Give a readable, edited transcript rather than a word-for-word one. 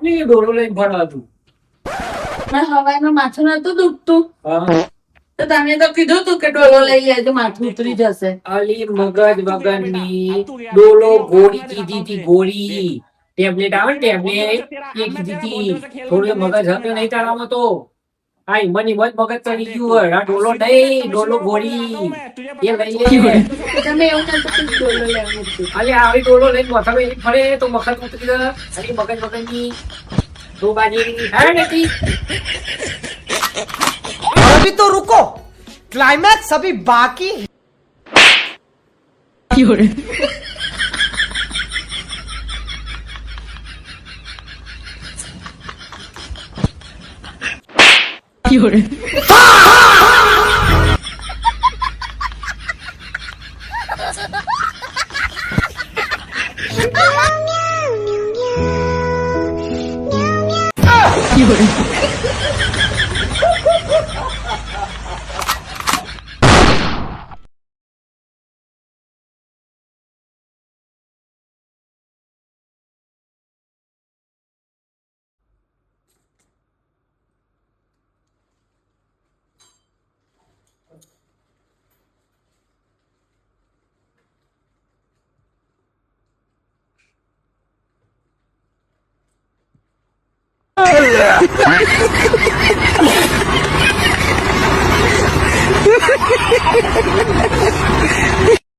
નહીં ડોલો લઈને ભણવાતું. હવામાં માથું નતું દુખતું હા. તો તમે તો કીધું તું કે ડોલો લઈ લેજો માથું ઉતરી જશે. અલી મગજ વગરની ડોલો ગોળી કીધી હતી, ગોળી ટેબ્લેટ આવે ને ટેબ્લેટ એ કીધી હતી. થોડું મગજ હપ્યો નહીં તારામાં તો. હા મની મત મગજ ચડી ગયું હોય. આ ડોલો નહીં, ડોલો ગોળી એ લઈ લે. તમે એવું નતું કે ડોલો લેવાનું હતું. અલી આવી ડોલો લઈને માથામાં એવી ફરે તો મગજ ઉતરી જાય. અલી મગજ વગરની તો બાજી હે નથી. अभी तो रुको, क्लाइमैक्स अभी बाकी है।